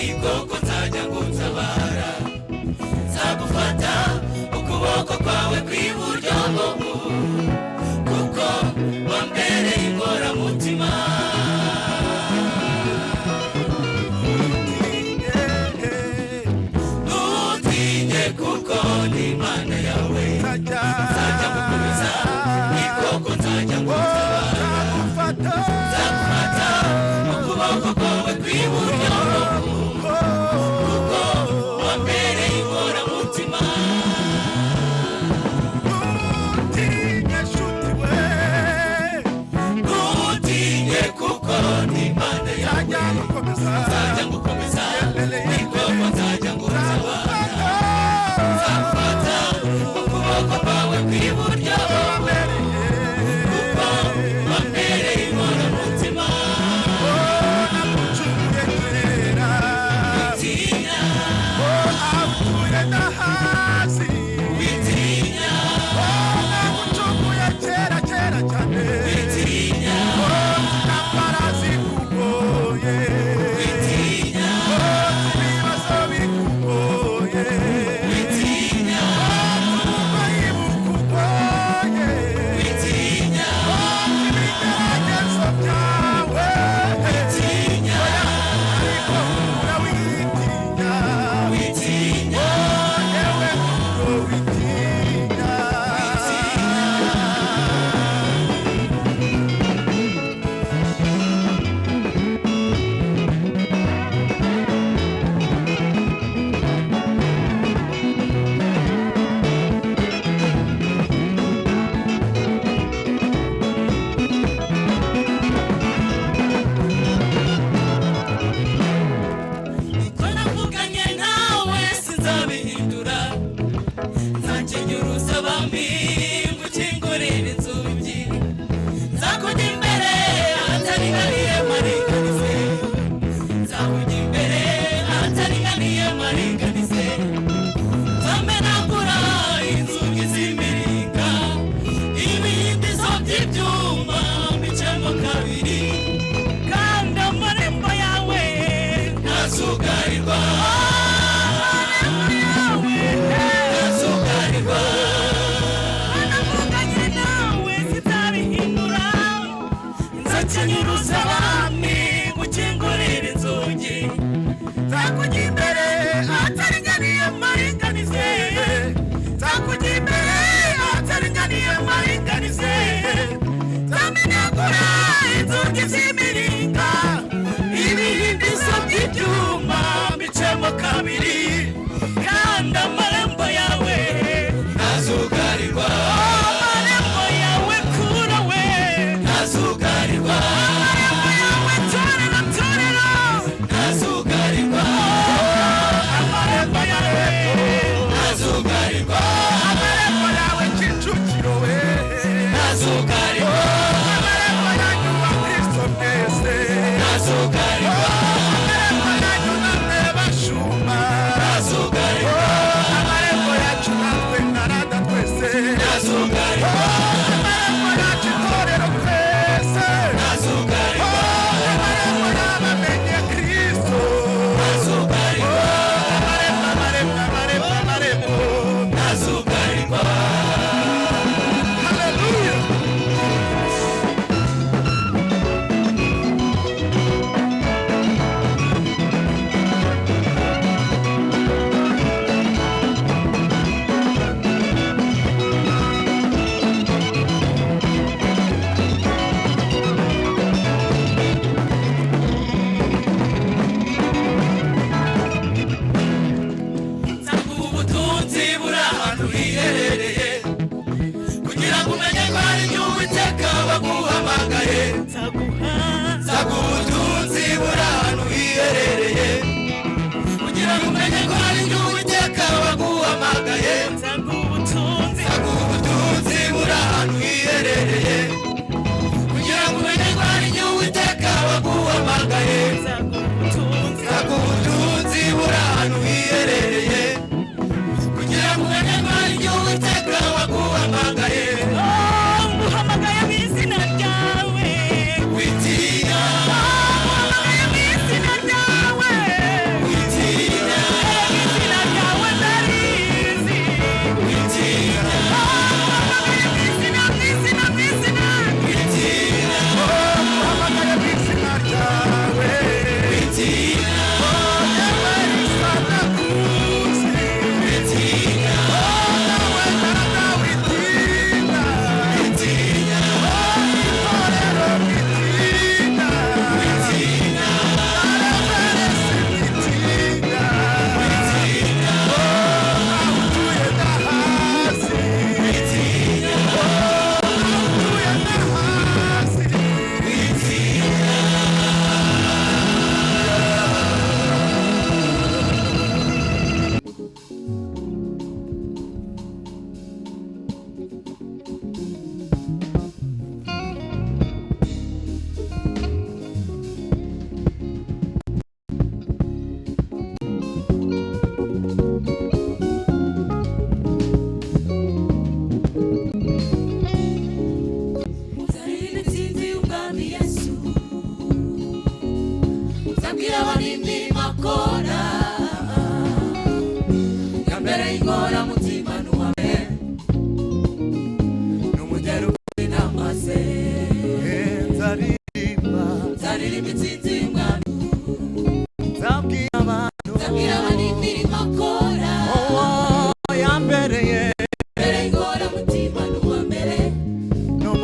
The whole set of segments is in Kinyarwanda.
nikoko nzajya ngutabara nzagufata ukuboko kwawe kw'iburyo kuko wambereye inkoramutima ntutinye kuko ni Imana yawe nzajya gukomeza nikoko nzajya ngutabara nzagufata ukuboko kwawe kw'iburyo kuko wambereye inkoramutima ntutinye kuko ni Imana yawe nzajya ngukomeza nikoko nzajya ngutabara nzagufata ukuboko kwawe kw'iburyo kuko wambereye inkoramutima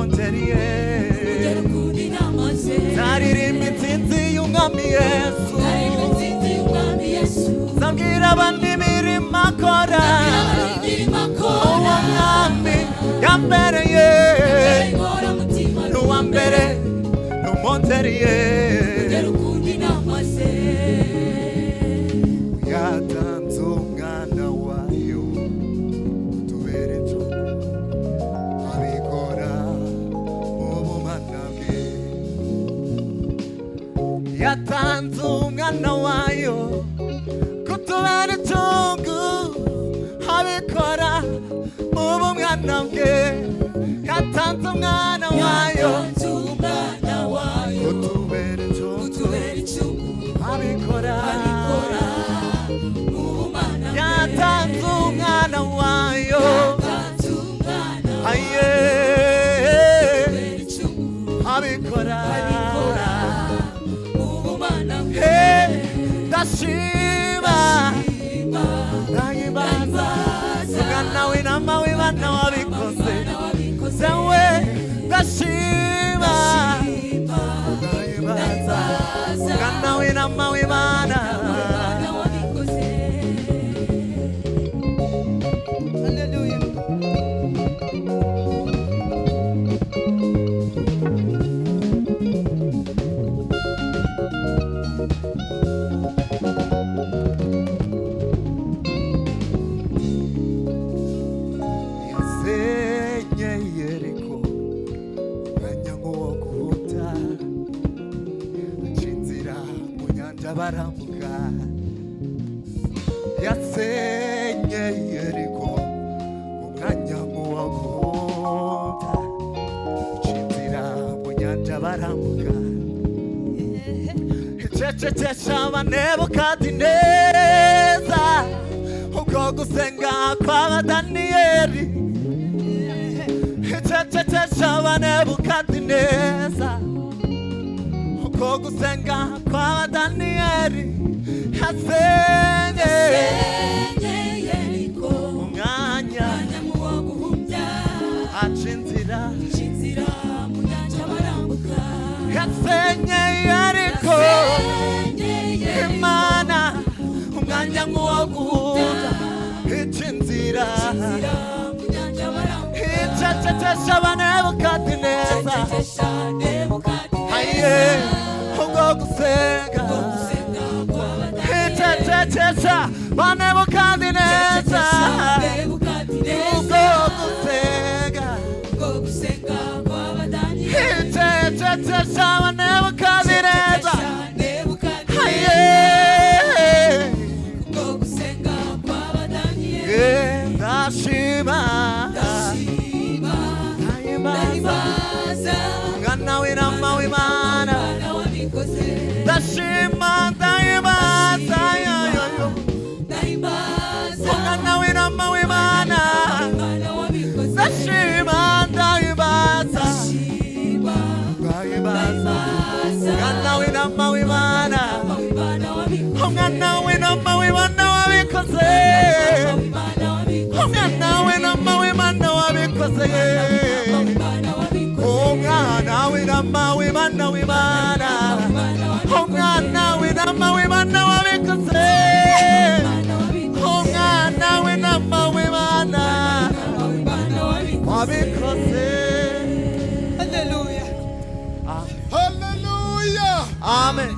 umonteriye zaririmba intsinzi y'umwami Yesu zabwira abandi imirimo akora uwo mwami yambereye n'uwa mbere n'umonteriye yatanze umwana wayo utubere inshuti abikora mu bumana bwe yatanze umwana wayo kutubera inshuti abikora mu bumana bwe yatanze umwana wayo kutubera inshuti abikora yatanze umwana wayo aye abikora ndashima ndahimbaza umwana w'intama w'Imana wabikoze zewe ndashima ndahimbaza umwana w'intama w'Imana. Barambuka yasenye Yeriko umwanya nk'uwo guhunga inzira mu nyanja barambuka icecekesha Nebukadineza uko gusenga kw'Abadaniyeli icecekesha Nebukadineza uko gusenga kw'Abadaniyeli yasenye Yeriko umwanya muwo guhumbya aca inzira mu nyanja barambuka yasenye Yeriko Imana umwanya muwo guhumbya ica inzira mu nyanja barambuka icecekesha Nebukadineza aye ubwo gusenga icecekesha Nebukadineza ubwo gusenga icecekesha Nebukadineza aye ndashima ndahimbaza umwana w'intama w'Imana ndashima ndahimbaza umwana w'intama w'Imana ndashima ndahimbaza umwana w'intama w'Imana umwana w'intama w'Imana wabikoze umwana w'intama w'Imana wabikoze umwana w'intama w'Imana w'Imana umwana w'intama w'Imana wabikoze umwana w'intama w'Imana wabikoze. Hallelujah. Hallelujah. Amen.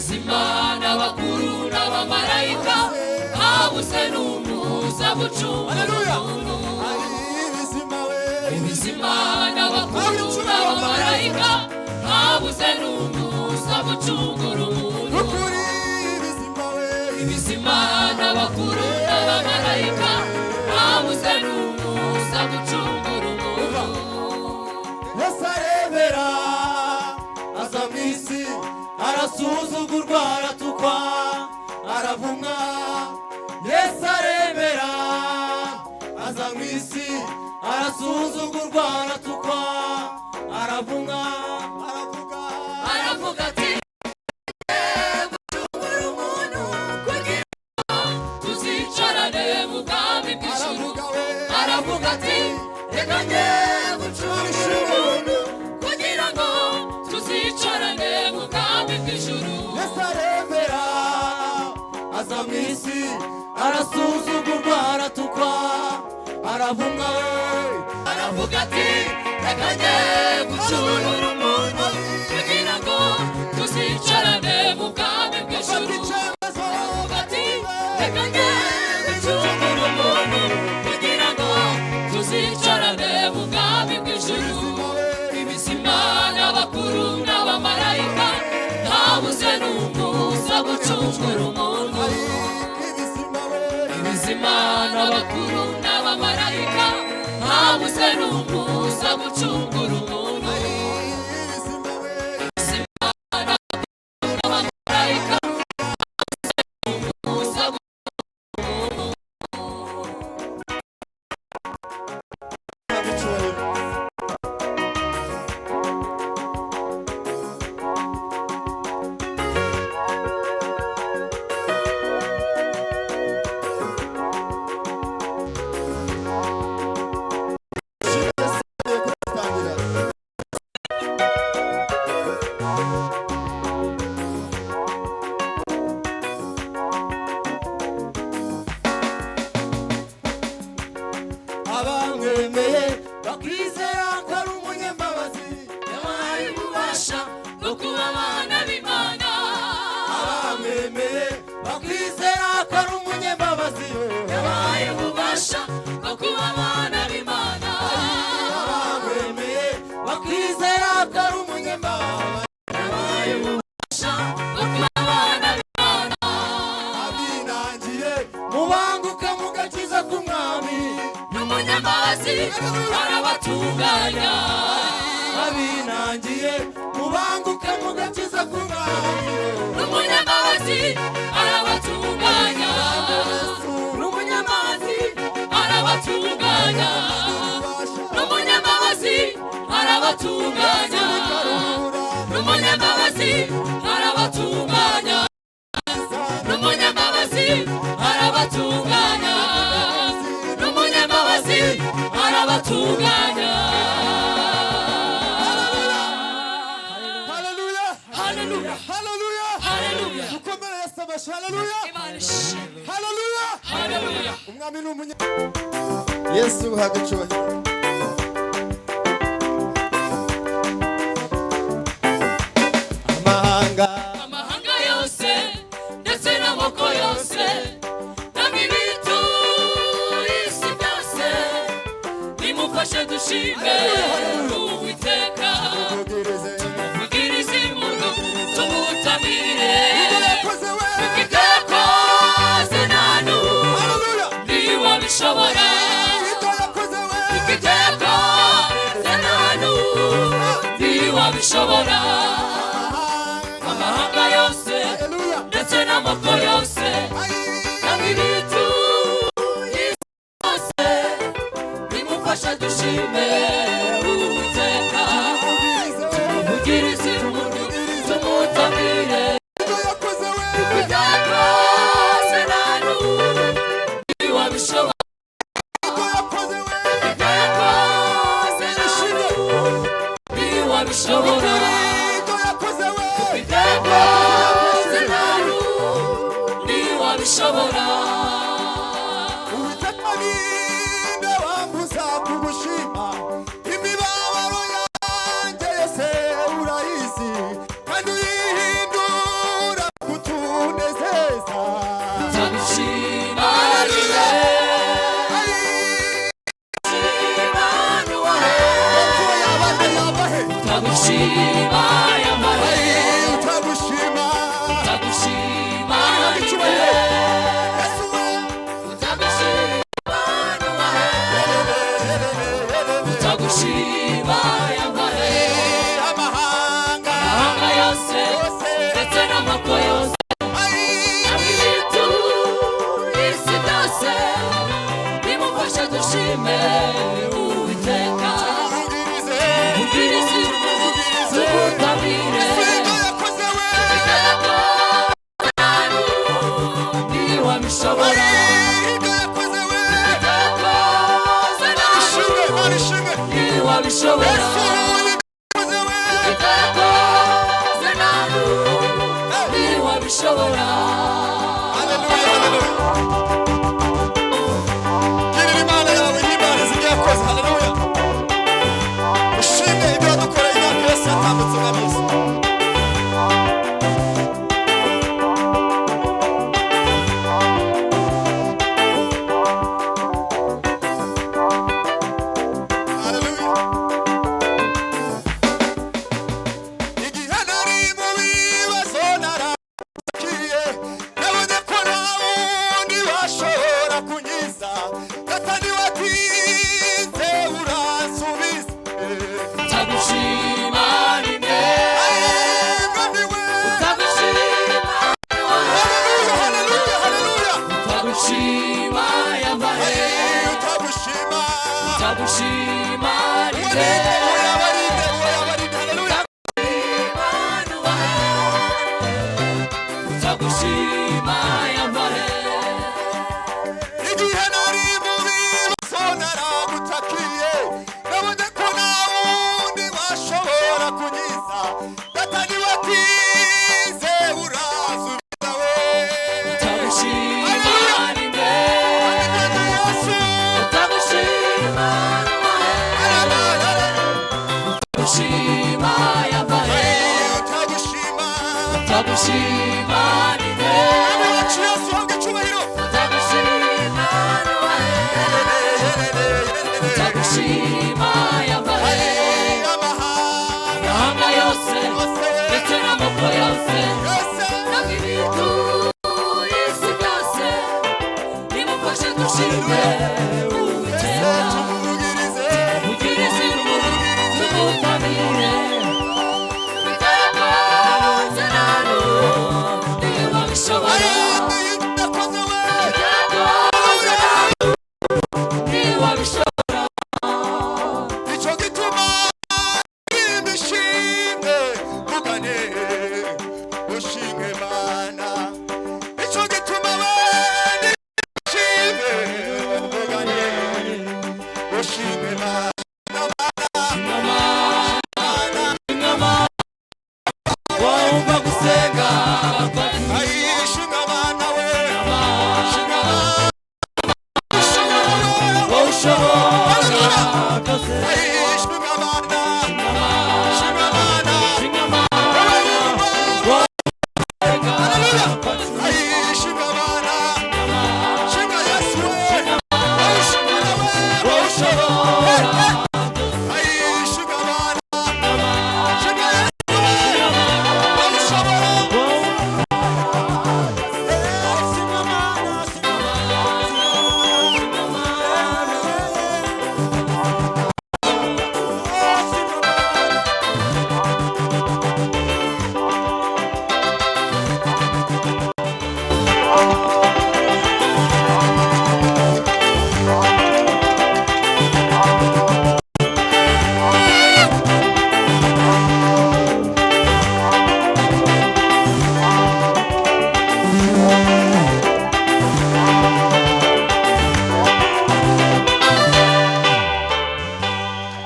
ibizima n'abakuru n'abamarayika habuze n'umuza gucungura umuntu ibizima n'abakuru n'abamarayika habuze n'umuza gucungura umuntu ibizima n'abakuru n'abamarayika habuze n'umuza gucungura umuntu Yesu aremera aza mu isi arasuzugurwa aratukwa aravumwa Yesu aremera aza mu isi arasuzugurwa aratukwa aravumwa aravuga ati gucungura umuntu kugira tuzicarane mu bwami bw'ijuru aravuga ati reka njye gucungura umuntu kugira ngo tuzicarane mu bwami bw'ijuru Yesu aremera aza mu isi arasuzugurwa aratukwa aravumwa aravuga ati reka njye gucungura umuntu kugira ngo tuzicarane mu bwami bw'ijuru aravuga ati reka njye gucungura umuntu kugira ngo tuzicarane mu bwami bw'ijuru ibizima n'abakuru n'abamarayika habuze n'umuza gucungura umuntu ibizima n'abakuru n'abamarayika habuze n'umuza gucungura umuntu ibizima n'abakuru n'abamarayika habuze n'umuza gucungura umuntu abamwemeye bakizera ko ari umunyambabazi yabaye ububasha bwo kuba abana b'Imana abamwemeye bakizera ko ari umunyambabazi yabaye ububasha bwo kuba abana b'Imana abamwemeye bakizera ko ari umunyambabazi yabaye ububasha bwo kuba abana b'Imana abinangiye mubanguke mugakiza k'umwami n'umunyambabazi arabatunganya abinangiye mubanguke mugakiza k'umwami n'umunyambabazi arabatunganya n'umunyambabazi arabatunganya n'umunyambabazi arabatunganya n'umunyambabazi arabatunganya n'umunyambabazi arabatunganya n'umunyambabazi arabatunganya haleluya haleluya haleluya haleluya dukomere Yesu amashyi haleluya Imana ishimwe haleluya haleluya umwami ni umunya Yesu uhabwe icyubahiro amahanga yose ndetse n'amoko yose n'imibitu y'isi byose nimufashe dushime Uwiteka tumuvugirize impundu tumutamire kuko ibyo yakoze nta n'umwe ntiwabishobora kuko ibyo yakoze nta n'umwe ntiwabishobora amahanga yose ndetse n'amoko yose n'imibitu y'isi yose nimufashe dushime Uwiteka tumuvugirize impundu tumutamire kuko ibyo yakoze nta n'umwe ntiwabishobora kuko ibyo yakoze nta n'umwe ntiwabishobora ubishobora. Haleluya, haleluya. Girira Imana yawe y'Imana zigiyakoze. Haleluya. Ushimwe ibyo wadukoreye imyaka yose yatambutse mwami Yesu. Ushimwe